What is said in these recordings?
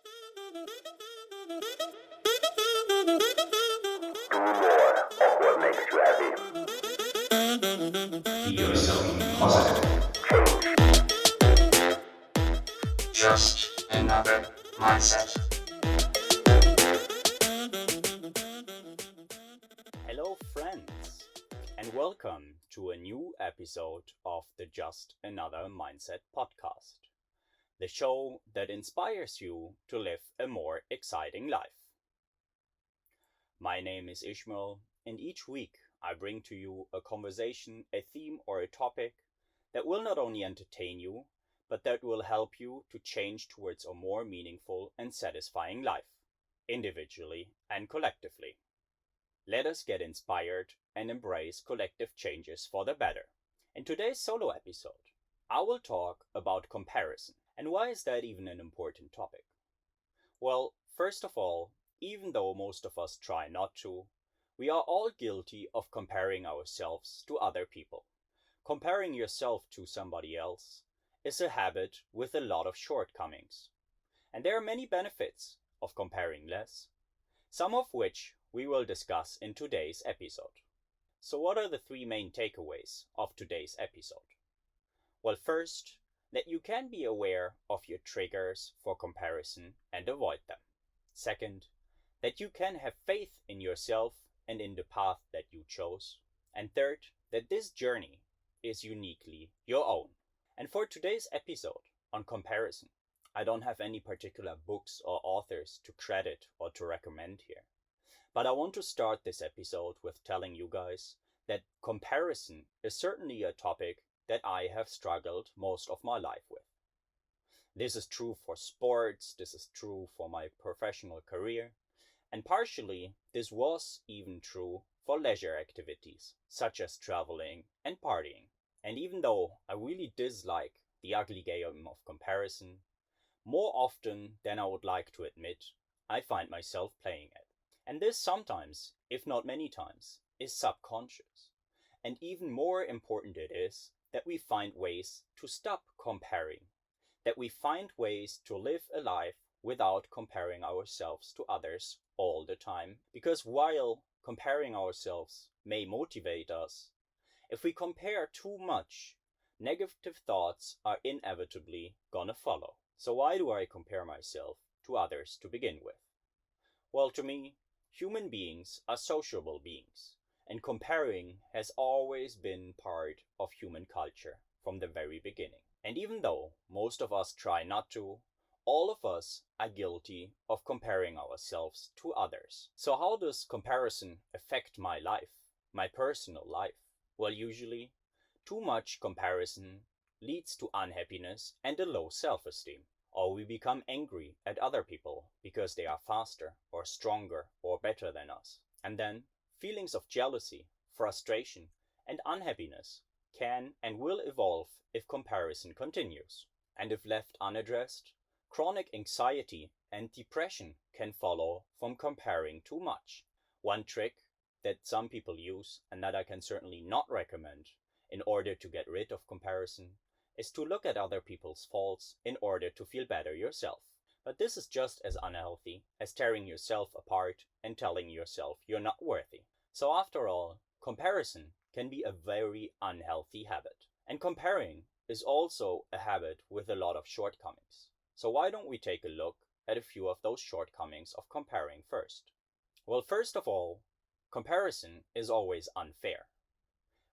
Do more of what makes you happy. Be yourself, be positive. Just another mindset. Hello, friends, and welcome to a new episode of the Just Another Mindset podcast, the show that inspires you to live a more exciting life. My name is Ismael, and each week I bring to you a conversation, a theme, or a topic that will not only entertain you, but that will help you to change towards a more meaningful and satisfying life, individually and collectively. Let us get inspired and embrace collective changes for the better. In today's solo episode, I will talk about comparison. And why is that even an important topic? Well, first of all, even though most of us try not to, we are all guilty of comparing ourselves to other people. Comparing yourself to somebody else is a habit with a lot of shortcomings. And there are many benefits of comparing less, some of which we will discuss in today's episode. So what are the three main takeaways of today's episode? Well, first, that you can be aware of your triggers for comparison and avoid them. Second, that you can have faith in yourself and in the path that you chose. And third, that this journey is uniquely your own. And for today's episode on comparison, I don't have any particular books or authors to credit or to recommend here. But I want to start this episode with telling you guys that comparison is certainly a topic that I have struggled most of my life with. This is true for sports, this is true for my professional career, and partially this was even true for leisure activities, such as traveling and partying. And even though I really dislike the ugly game of comparison, more often than I would like to admit, I find myself playing it. And this sometimes, if not many times, is subconscious. And even more important it is that we find ways to stop comparing, that we find ways to live a life without comparing ourselves to others all the time. Because while comparing ourselves may motivate us, if we compare too much, negative thoughts are inevitably gonna follow. So why do I compare myself to others to begin with? Well, to me, human beings are sociable beings, and comparing has always been part of human culture from the very beginning. And even though most of us try not to, all of us are guilty of comparing ourselves to others. So how does comparison affect my life, my personal life? Well, usually, too much comparison leads to unhappiness and a low self-esteem. Or we become angry at other people because they are faster or stronger or better than us. And then feelings of jealousy, frustration, and unhappiness can and will evolve if comparison continues. And if left unaddressed, chronic anxiety and depression can follow from comparing too much. One trick that some people use, and that I can certainly not recommend in order to get rid of comparison, is to look at other people's faults in order to feel better yourself. But this is just as unhealthy as tearing yourself apart and telling yourself you're not worthy. So after all, comparison can be a very unhealthy habit. And comparing is also a habit with a lot of shortcomings. So why don't we take a look at a few of those shortcomings of comparing first? Well, first of all, comparison is always unfair.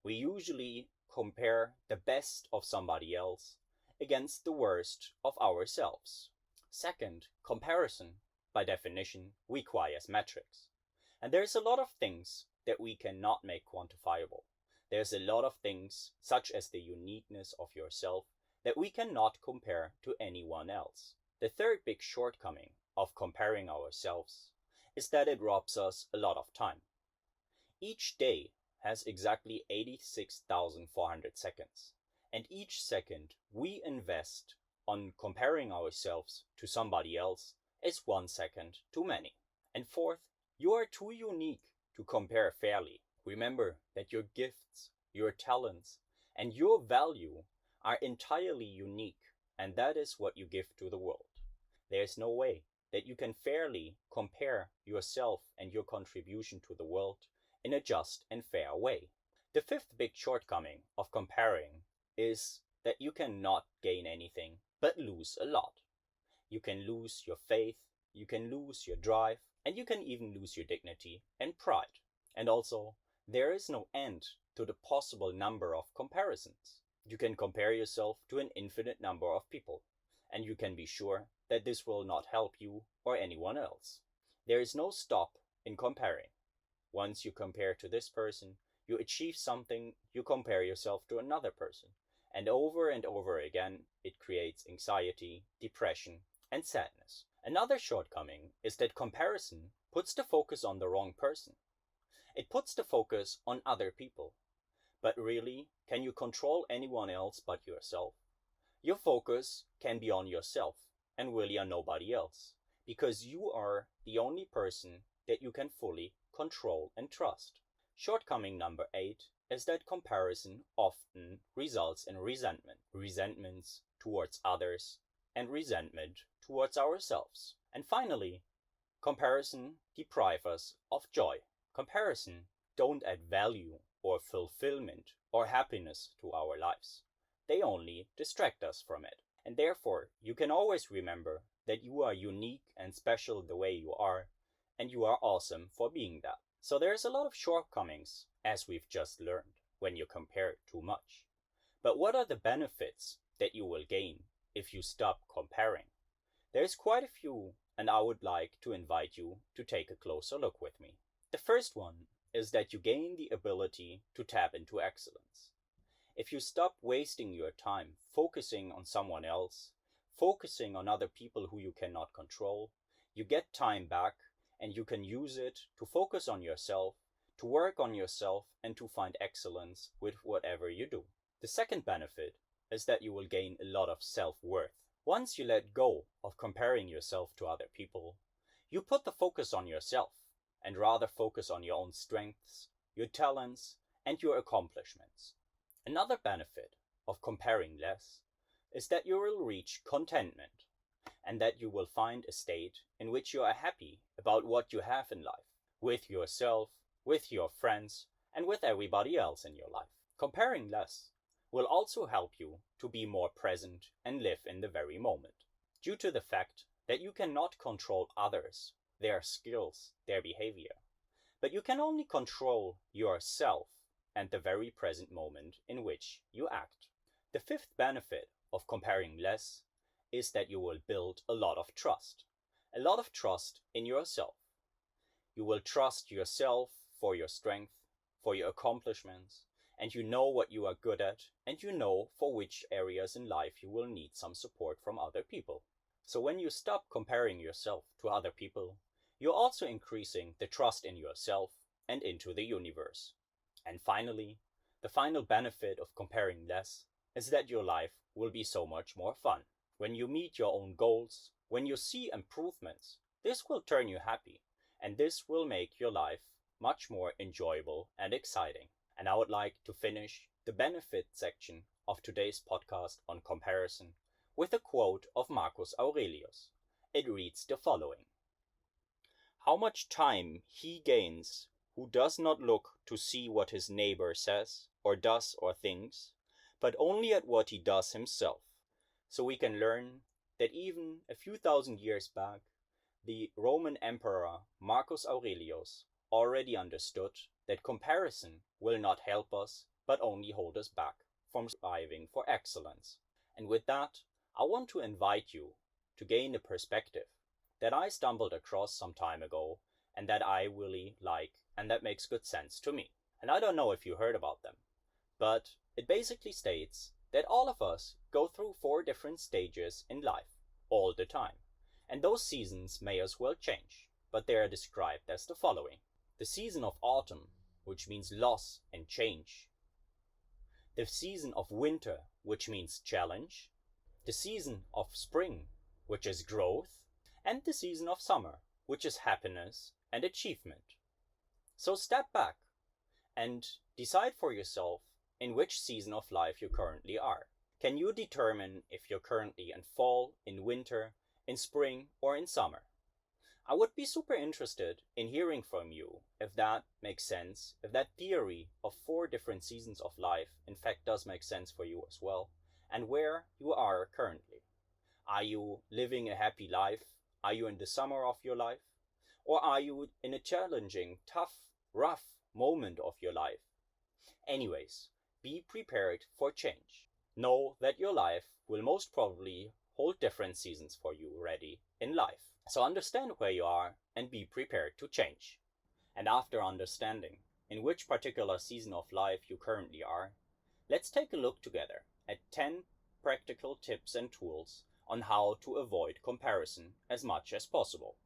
We usually compare the best of somebody else against the worst of ourselves. Second, comparison, by definition, requires metrics. And there's a lot of things that we cannot make quantifiable. There's a lot of things, such as the uniqueness of yourself, that we cannot compare to anyone else. The third big shortcoming of comparing ourselves is that it robs us a lot of time. Each day has exactly 86,400 seconds, and each second we invest on comparing ourselves to somebody else is 1 second too many. And fourth, you are too unique to compare fairly. Remember that your gifts, your talents, and your value are entirely unique, and that is what you give to the world. There's no way that you can fairly compare yourself and your contribution to the world in a just and fair way. The fifth big shortcoming of comparing is that you cannot gain anything but lose a lot. You can lose your faith, you can lose your drive, and you can even lose your dignity and pride. And also, there is no end to the possible number of comparisons. You can compare yourself to an infinite number of people, and you can be sure that this will not help you or anyone else. There is no stop in comparing. Once you compare to this person, you achieve something, you compare yourself to another person. And over again, it creates anxiety, depression, and sadness. Another shortcoming is that comparison puts the focus on the wrong person. It puts the focus on other people. But really, can you control anyone else but yourself? Your focus can be on yourself and really on nobody else, because you are the only person that you can fully control and trust. Shortcoming number 8 is that comparison often results in resentment. Resentments towards others and resentment towards ourselves. And finally, comparison deprives us of joy. Comparison don't add value or fulfillment or happiness to our lives. They only distract us from it. And therefore, you can always remember that you are unique and special the way you are, and you are awesome for being that. So there's a lot of shortcomings, as we've just learned, when you compare too much. But what are the benefits that you will gain if you stop comparing? There's quite a few, and I would like to invite you to take a closer look with me. The first one is that you gain the ability to tap into excellence. If you stop wasting your time focusing on someone else, focusing on other people who you cannot control, you get time back and you can use it to focus on yourself, to work on yourself, and to find excellence with whatever you do. The second benefit is that you will gain a lot of self-worth. Once you let go of comparing yourself to other people, you put the focus on yourself and rather focus on your own strengths, your talents, and your accomplishments. Another benefit of comparing less is that you will reach contentment, and that you will find a state in which you are happy about what you have in life, with yourself, with your friends, and with everybody else in your life. Comparing less will also help you to be more present and live in the very moment, due to the fact that you cannot control others, their skills, their behavior, but you can only control yourself and the very present moment in which you act. The fifth benefit of comparing less is that you will build a lot of trust in yourself. You will trust yourself for your strength, for your accomplishments, and you know what you are good at, and you know for which areas in life you will need some support from other people. So when you stop comparing yourself to other people, you're also increasing the trust in yourself and into the universe. And finally, the final benefit of comparing less is that your life will be so much more fun. When you meet your own goals, when you see improvements, this will turn you happy, and this will make your life much more enjoyable and exciting. And I would like to finish the benefit section of today's podcast on comparison with a quote of Marcus Aurelius. It reads the following: "How much time he gains who does not look to see what his neighbor says or does or thinks, but only at what he does himself." So we can learn that even a few thousand years back, the Roman Emperor Marcus Aurelius already understood that comparison will not help us, but only hold us back from striving for excellence. And with that, I want to invite you to gain a perspective that I stumbled across some time ago and that I really like and that makes good sense to me. And I don't know if you heard about them, but it basically states that all of us go through 4 different stages in life all the time. And those seasons may as well change, but they are described as the following: the season of autumn, which means loss and change; the season of winter, which means challenge; the season of spring, which is growth; and the season of summer, which is happiness and achievement. So step back and decide for yourself in which season of life you currently are. Can you determine if you're currently in fall, in winter, in spring, or in summer? I would be super interested in hearing from you if that makes sense, if that theory of 4 different seasons of life in fact does make sense for you as well, and where you are currently. Are you living a happy life? Are you in the summer of your life? Or are you in a challenging, tough, rough moment of your life? Anyways, be prepared for change. Know that your life will most probably hold different seasons for you already in life. So understand where you are and be prepared to change. And after understanding in which particular season of life you currently are, let's take a look together at 10 practical tips and tools on how to avoid comparison as much as possible.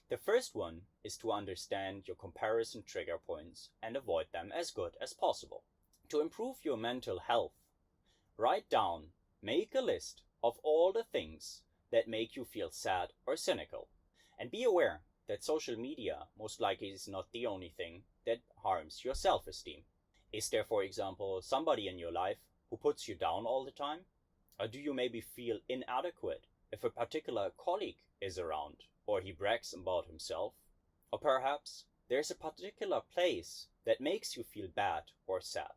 The first one is to understand your comparison trigger points and avoid them as good as possible. To improve your mental health, write down, make a list of all the things that make you feel sad or cynical. And be aware that social media most likely is not the only thing that harms your self-esteem. Is there, for example, somebody in your life who puts you down all the time? Or do you maybe feel inadequate if a particular colleague is around, or he brags about himself? Or perhaps there's a particular place that makes you feel bad or sad.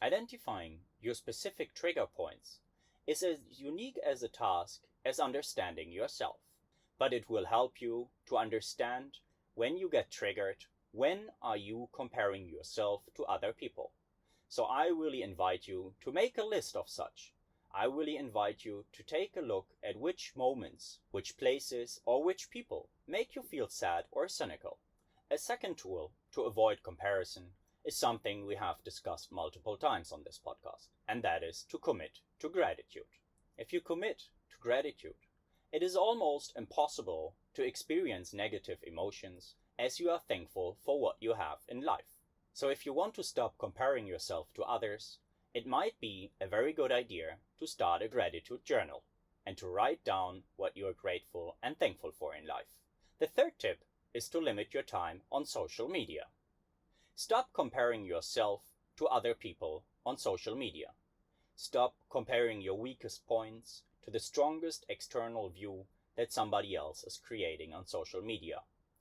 Identifying your specific trigger points is as unique as a task as understanding yourself, but it will help you to understand when you get triggered, when are you comparing yourself to other people. So I really invite you to make a list of such. I really invite you to take a look at which moments, which places, or which people make you feel sad or cynical. A second tool to avoid comparison is something we have discussed multiple times on this podcast, and that is to commit to gratitude. If you commit to gratitude, it is almost impossible to experience negative emotions as you are thankful for what you have in life. So if you want to stop comparing yourself to others, it might be a very good idea to start a gratitude journal and to write down what you are grateful and thankful for in life. The third tip is to limit your time on social media. Stop comparing yourself to other people on social media. Stop comparing your weakest points to the strongest external view that somebody else is creating on social media.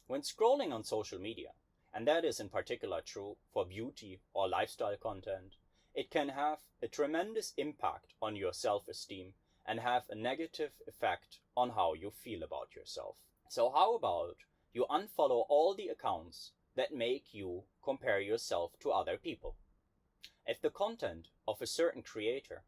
When scrolling on social media, and that is in particular true for beauty or lifestyle content, it can have a tremendous impact on your self-esteem and have a negative effect on how you feel about yourself. So how about you unfollow all the accounts that make you compare yourself to other people? If the content of a certain creator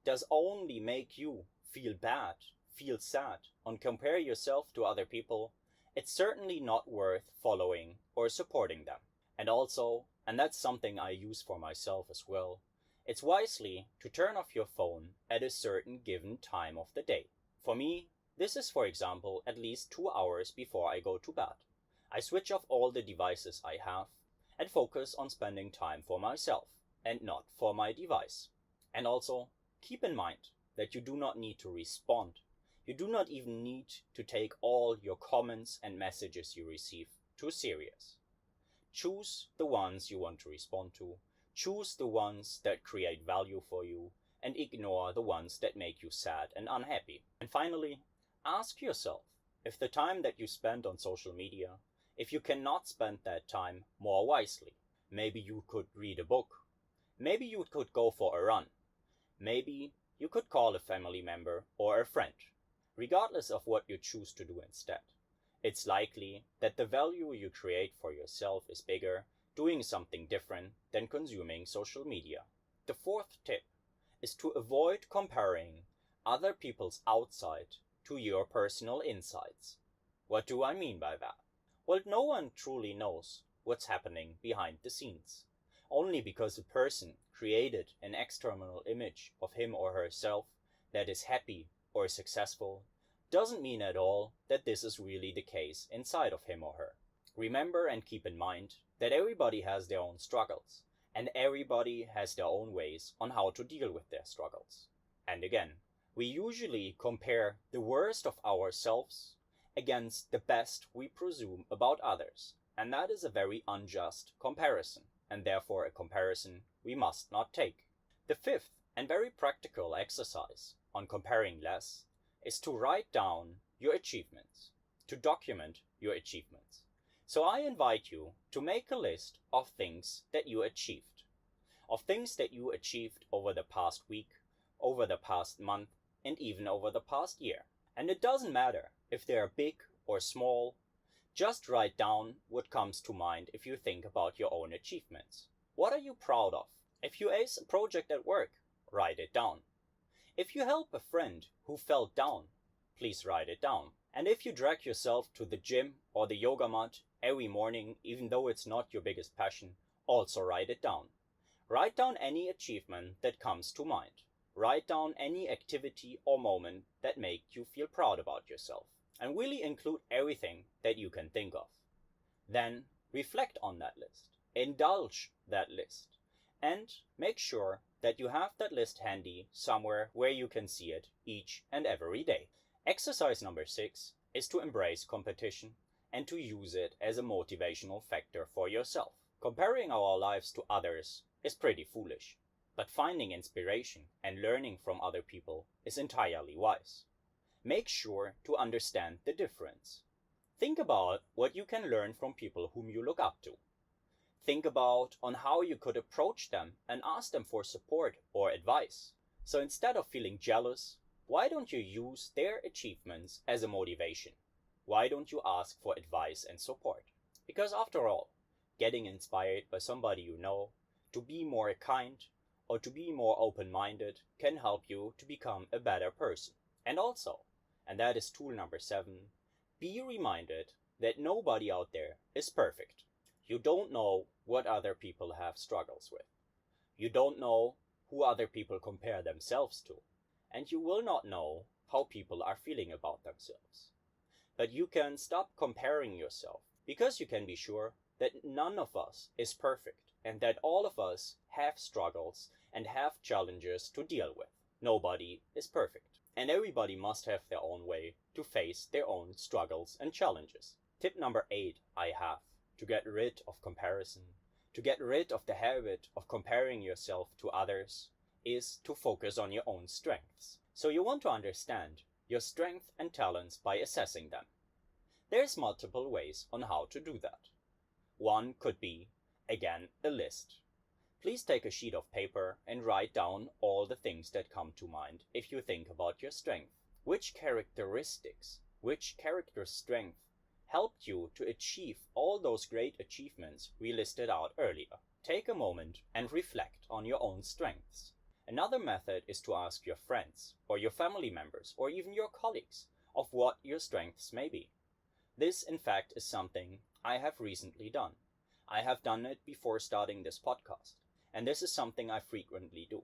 does only make you feel bad, feel sad, and compare yourself to other people, it's certainly not worth following or supporting them. And also, and that's something I use for myself as well, it's wisely to turn off your phone at a certain given time of the day. For me, this is, for example, at least 2 hours before I go to bed. I switch off all the devices I have and focus on spending time for myself and not for my device. And also, keep in mind that you do not need to respond. You do not even need to take all your comments and messages you receive too serious. Choose the ones you want to respond to. Choose the ones that create value for you and ignore the ones that make you sad and unhappy. And finally, ask yourself if the time that you spend on social media, if you cannot spend that time more wisely. Maybe you could read a book. Maybe you could go for a run. Maybe you could call a family member or a friend. Regardless of what you choose to do instead, it's likely that the value you create for yourself is bigger doing something different than consuming social media. The fourth tip is to avoid comparing other people's outside to your personal insides. What do I mean by that? Well, no one truly knows what's happening behind the scenes. Only because a person created an external image of him or herself that is happy or successful doesn't mean at all that this is really the case inside of him or her. Remember and keep in mind that everybody has their own struggles, and everybody has their own ways on how to deal with their struggles. And again, we usually compare the worst of ourselves against the best we presume about others, and that is a very unjust comparison, and therefore a comparison we must not take. The fifth and very practical exercise on comparing less is to write down your achievements. to document your achievements. So I invite you to make a list of things that you achieved, over the past week, over the past month, and even over the past year. And it doesn't matter if they are big or small, just write down what comes to mind if you think about your own achievements. What are you proud of? If you ace a project at work, write it down. If you help a friend who felt down, please write it down. And if you drag yourself to the gym or the yoga mat every morning, even though it's not your biggest passion, also write it down. Write down any achievement that comes to mind. Write down any activity or moment that make you feel proud about yourself. And really include everything that you can think of. Then reflect on that list. Indulge that list. And make sure that you have that list handy somewhere where you can see it each and every day. Exercise number 6 is to embrace competition and to use it as a motivational factor for yourself. Comparing our lives to others is pretty foolish, but finding inspiration and learning from other people is entirely wise. Make sure to understand the difference. Think about what you can learn from people whom you look up to. Think about on how you could approach them and ask them for support or advice. So instead of feeling jealous, why don't you use their achievements as a motivation? Why don't you ask for advice and support? Because after all, getting inspired by somebody you know to be more kind or to be more open-minded can help you to become a better person. And also, and that is tool number 7, be reminded that nobody out there is perfect. You don't know what other people have struggles with. You don't know who other people compare themselves to. And you will not know how people are feeling about themselves. But you can stop comparing yourself, because you can be sure that none of us is perfect and that all of us have struggles and have challenges to deal with. Nobody is perfect, and everybody must have their own way to face their own struggles and challenges. Tip number 8 I have to get rid of comparison, to get rid of the habit of comparing yourself to others, is to focus on your own strengths. So you want to understand your strengths and talents by assessing them. There's multiple ways on how to do that. One could be, again, a list. Please take a sheet of paper and write down all the things that come to mind if you think about your strength. Which characteristics, which character strength helped you to achieve all those great achievements we listed out earlier? Take a moment and reflect on your own strengths. Another method is to ask your friends, or your family members, or even your colleagues, of what your strengths may be. This, in fact, is something I have recently done. I have done it before starting this podcast, and this is something I frequently do.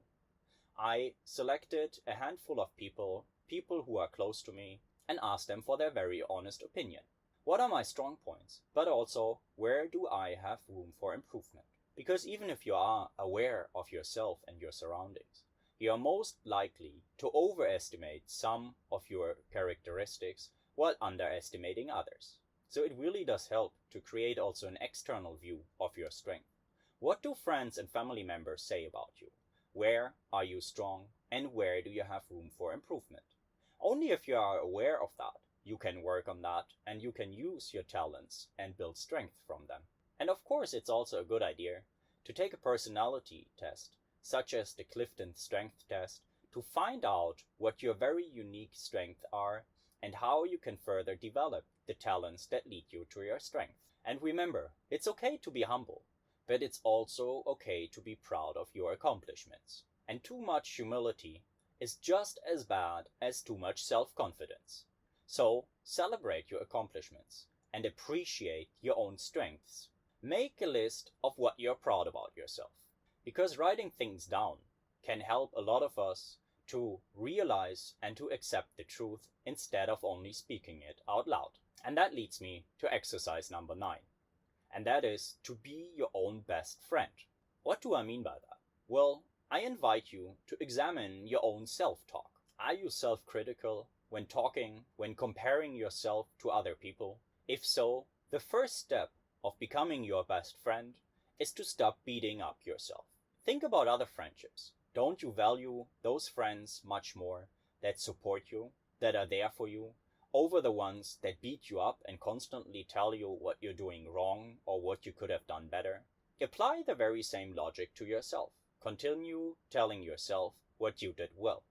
I selected a handful of people who are close to me, and asked them for their very honest opinion. What are my strong points, but also where do I have room for improvement? Because even if you are aware of yourself and your surroundings, you are most likely to overestimate some of your characteristics while underestimating others. So it really does help to create also an external view of your strength. What do friends and family members say about you? Where are you strong and where do you have room for improvement? Only if you are aware of that, you can work on that and you can use your talents and build strength from them. And of course, it's also a good idea to take a personality test, such as the Clifton Strength Test, to find out what your very unique strengths are and how you can further develop the talents that lead you to your strength. And remember, it's okay to be humble, but it's also okay to be proud of your accomplishments. And too much humility is just as bad as too much self-confidence. So celebrate your accomplishments and appreciate your own strengths. Make a list of what you're proud about yourself, because writing things down can help a lot of us to realize and to accept the truth instead of only speaking it out loud. And that leads me to exercise number 9, and that is to be your own best friend. What do I mean by that? Well, I invite you to examine your own self-talk. Are you self-critical when talking, when comparing yourself to other people? If so, the first step of becoming your best friend is to stop beating up yourself. Think about other friendships. Don't you value those friends much more that support you, that are there for you, over the ones that beat you up and constantly tell you what you're doing wrong or what you could have done better, apply the very same logic to yourself. Continue telling yourself what you did well.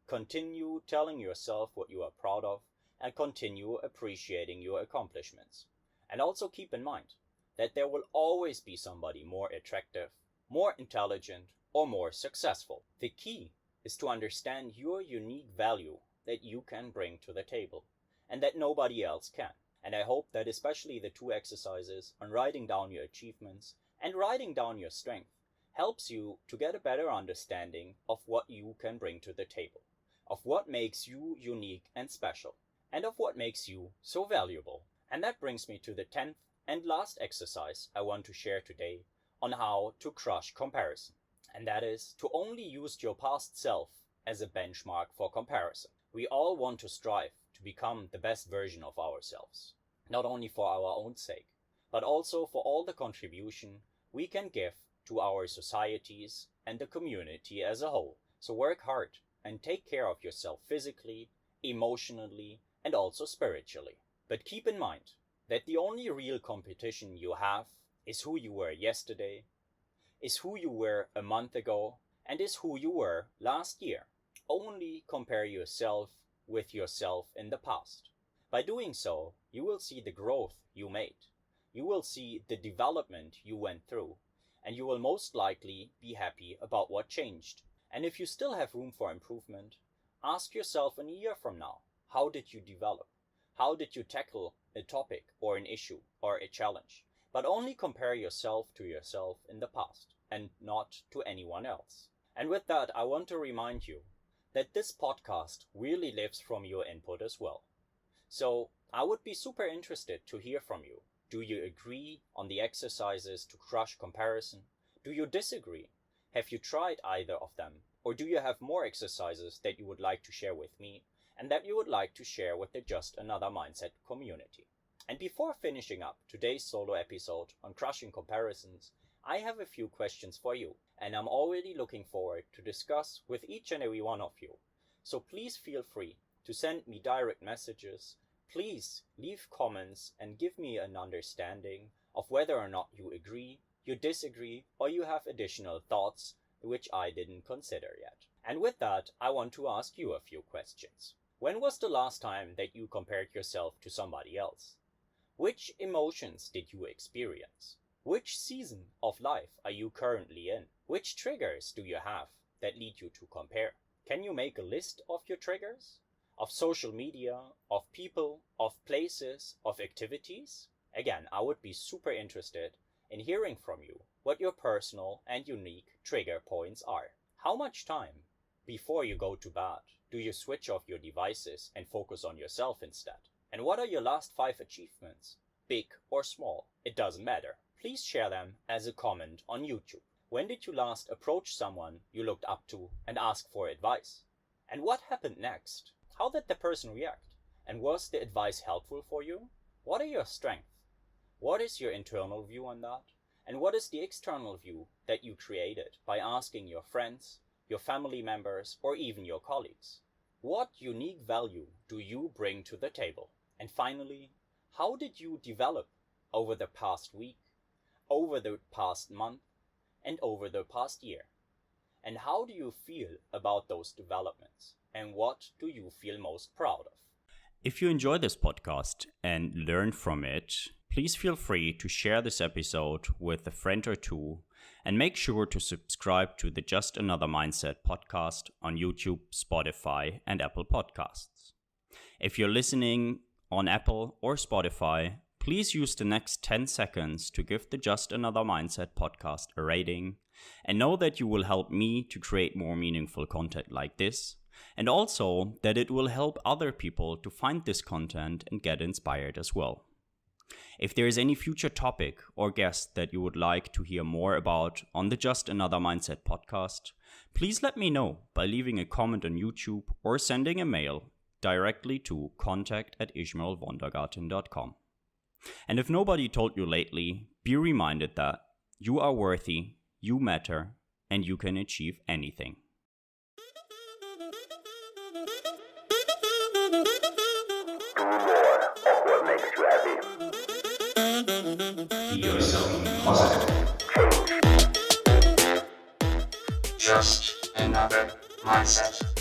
Continue telling yourself what you are proud of, and continue appreciating your accomplishments. And also keep in mind that there will always be somebody more attractive, more intelligent, or more successful. The key is to understand your unique value that you can bring to the table, and that nobody else can. And I hope that especially the 2 exercises on writing down your achievements and writing down your strength helps you to get a better understanding of what you can bring to the table, of what makes you unique and special, and of what makes you so valuable. And that brings me to the 10th and last exercise I want to share today on how to crush comparison. And that is to only use your past self as a benchmark for comparison. We all want to strive to become the best version of ourselves, not only for our own sake, but also for all the contribution we can give to our societies and the community as a whole. So work hard and take care of yourself physically, emotionally, and also spiritually. But keep in mind that the only real competition you have is who you were yesterday, is who you were a month ago, and is who you were last year. Only compare yourself with yourself in the past. By doing so, you will see the growth you made. You will see the development you went through, and you will most likely be happy about what changed. And if you still have room for improvement, ask yourself in a year from now, how did you develop? How did you tackle a topic or an issue or a challenge? But only compare yourself to yourself in the past and not to anyone else. And with that, I want to remind you that this podcast really lives from your input as well. So I would be super interested to hear from you. Do you agree on the exercises to crush comparison? Do you disagree? Have you tried either of them? Or do you have more exercises that you would like to share with me and that you would like to share with the Just Another Mindset community? And before finishing up today's solo episode on crushing comparisons, I have a few questions for you, and I'm already looking forward to discuss with each and every one of you. So please feel free to send me direct messages. Please leave comments and give me an understanding of whether or not you agree, you disagree, or you have additional thoughts which I didn't consider yet. And with that, I want to ask you a few questions. When was the last time that you compared yourself to somebody else? Which emotions did you experience? Which season of life are you currently in? Which triggers do you have that lead you to compare? Can you make a list of your triggers? Of social media, of people, of places, of activities? Again, I would be super interested in hearing from you what your personal and unique trigger points are. How much time before you go to bed do you switch off your devices and focus on yourself instead? And what are your last 5 achievements? Big or small, it doesn't matter. Please share them as a comment on YouTube. When did you last approach someone you looked up to and ask for advice? And what happened next? How did the person react? And was the advice helpful for you? What are your strengths? What is your internal view on that? And what is the external view that you created by asking your friends, your family members, or even your colleagues? What unique value do you bring to the table? And finally, how did you develop over the past week, over the past month, and over the past year? And how do you feel about those developments? And what do you feel most proud of? If you enjoy this podcast and learn from it, please feel free to share this episode with a friend or two, and make sure to subscribe to the Just Another Mindset podcast on YouTube, Spotify, and Apple Podcasts. If you're listening on Apple or Spotify, please use the next 10 seconds to give the Just Another Mindset podcast a rating, and know that you will help me to create more meaningful content like this, and also that it will help other people to find this content and get inspired as well. If there is any future topic or guest that you would like to hear more about on the Just Another Mindset podcast, please let me know by leaving a comment on YouTube or sending a mail directly to contact@ismaelwondergarten.com. And if nobody told you lately, be reminded that you are worthy, you matter, and you can achieve anything. Do Be yourself positive. Change. Just another mindset.